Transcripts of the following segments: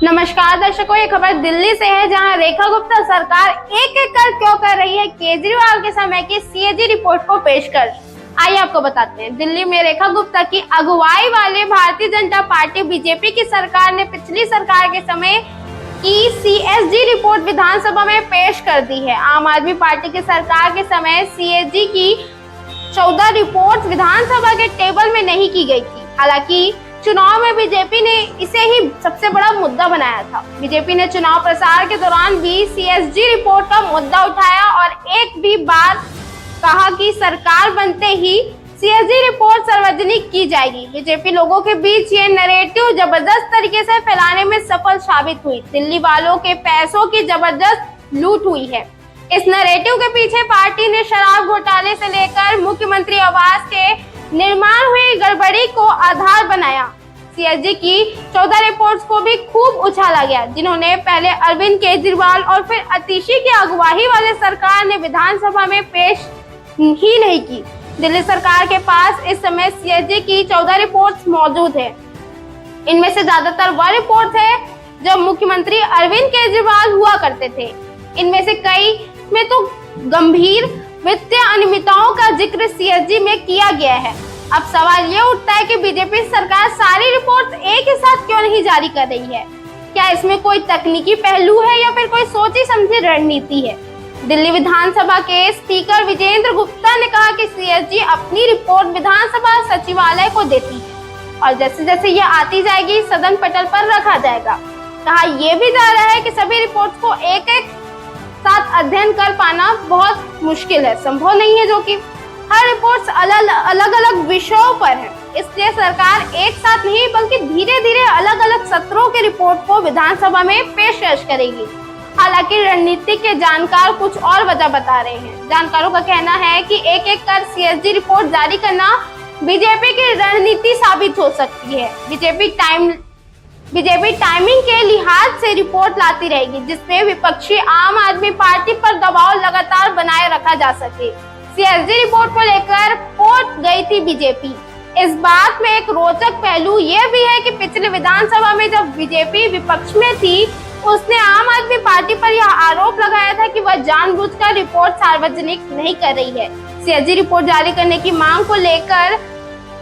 नमस्कार दर्शकों, ये खबर दिल्ली से है, जहां रेखा गुप्ता सरकार एक एक कर क्यों कर रही है केजरीवाल के समय की सीएजी रिपोर्ट को पेशकश। आइए आपको बताते हैं। दिल्ली में रेखा गुप्ता की अगुवाई वाले भारतीय जनता पार्टी बीजेपी की सरकार ने पिछली सरकार के समय की सीएजी रिपोर्ट विधानसभा में पेश कर दी है। आम आदमी पार्टी की सरकार के समय सीएजी की 14 रिपोर्ट विधानसभा के टेबल में नहीं की गई थी। हालांकि चुनाव में बीजेपी ने इसे ही सबसे बड़ा मुद्दा बनाया था। बीजेपी ने चुनाव प्रचार के दौरान भी सीएजी रिपोर्ट का मुद्दा उठाया और एक भी बार कहा कि सरकार बनते ही सीएजी रिपोर्ट सार्वजनिक की जाएगी। बीजेपी लोगों के बीच ये नैरेटिव जबरदस्त तरीके से फैलाने में सफल साबित हुई। दिल्ली वालों के पैसों की जबरदस्त लूट हुई है। इस नैरेटिव के पीछे पार्टी ने शराब घोटाले से लेकर मुख्यमंत्री आवास के निर्माण हुई गड़बड़ी को आधार बनाया। सीएजी की 14 रिपोर्ट्स को भी खूब उछाला गया, जिन्होंने पहले अरविंद केजरीवाल और फिर अतिशी की अगुवाई वाले सरकार ने विधानसभा में पेश ही नहीं की। दिल्ली सरकार के पास इस समय सीएजी की 14 रिपोर्ट्स मौजूद है। इनमें से ज्यादातर वह रिपोर्ट है जब मुख्यमंत्री अरविंद केजरीवाल हुआ करते थे। इनमें से कई में तो गंभीर वित्तीय अनियमितताओं का जिक्र सीएजी में किया गया है। अब सवाल ये उठता है कि बीजेपी सरकार सारी रिपोर्ट एक ही साथ क्यों नहीं जारी कर रही है? क्या इसमें कोई तकनीकी पहलू है या फिर कोई सोची समझी रणनीति है? दिल्ली विधानसभा के स्पीकर विजेंद्र गुप्ता ने कहा कि सीएजी अपनी रिपोर्ट विधानसभा सचिवालय को देती है और जैसे जैसे ये आती जाएगी सदन पटल पर रखा जाएगा। कहा यह भी जा रहा है कि सभी रिपोर्ट को एक एक साथ अध्ययन कर पाना बहुत मुश्किल है, संभव नहीं है, जो कि हर रिपोर्ट अलग अलग विषयों पर है। इसलिए सरकार एक साथ नहीं बल्कि धीरे धीरे अलग अलग सत्रों के रिपोर्ट को विधानसभा में पेशकश करेगी। हालांकि रणनीति के जानकार कुछ और वजह बता रहे हैं। जानकारों का कहना है कि एक एक कर सीएजी रिपोर्ट जारी करना बीजेपी की रणनीति साबित हो सकती है। बीजेपी टाइमिंग के लिहाज से रिपोर्ट लाती रहेगी, जिसमें विपक्षी आम आदमी पार्टी पर दबाव लगातार बनाए रखा जा सके। सीएजी रिपोर्ट को लेकर कोर्ट गई थी बीजेपी। इस बात में एक रोचक पहलू ये भी है कि पिछले विधानसभा में जब बीजेपी विपक्ष में थी, उसने आम आदमी पार्टी पर यह आरोप लगाया था कि वह जानबूझकर रिपोर्ट सार्वजनिक नहीं कर रही है। सीएजी रिपोर्ट जारी करने की मांग को लेकर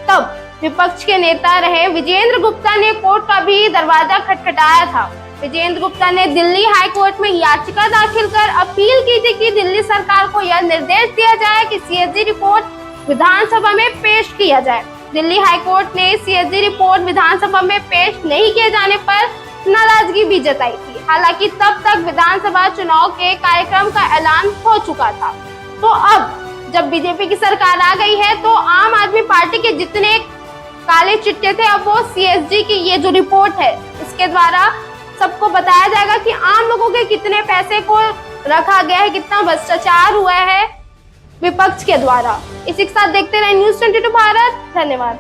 तब विपक्ष के नेता रहे विजेंद्र गुप्ता ने कोर्ट का भी दरवाजा खटखटाया था। विजेंद्र गुप्ता ने दिल्ली हाई कोर्ट में याचिका दाखिल कर अपील की थी कि दिल्ली सरकार को यह निर्देश दिया जाए कि सीएजी रिपोर्ट विधानसभा में पेश किया जाए। दिल्ली हाई कोर्ट ने सीएजी रिपोर्ट विधानसभा में पेश नहीं किए जाने पर नाराजगी भी जताई थी। हालांकि तब तक विधानसभा चुनाव के कार्यक्रम का ऐलान हो चुका था। तो अब जब बीजेपी की सरकार आ गई है, तो आम आदमी पार्टी के जितने काले चिट्टे थे, अब वो सीएजी की ये जो रिपोर्ट है, इसके द्वारा सबको बताया जाएगा कि आम लोगों के कितने पैसे को रखा गया है, कितना भ्रष्टाचार हुआ है विपक्ष के द्वारा। इसी के साथ देखते रहे न्यूज़ 22 भारत। धन्यवाद।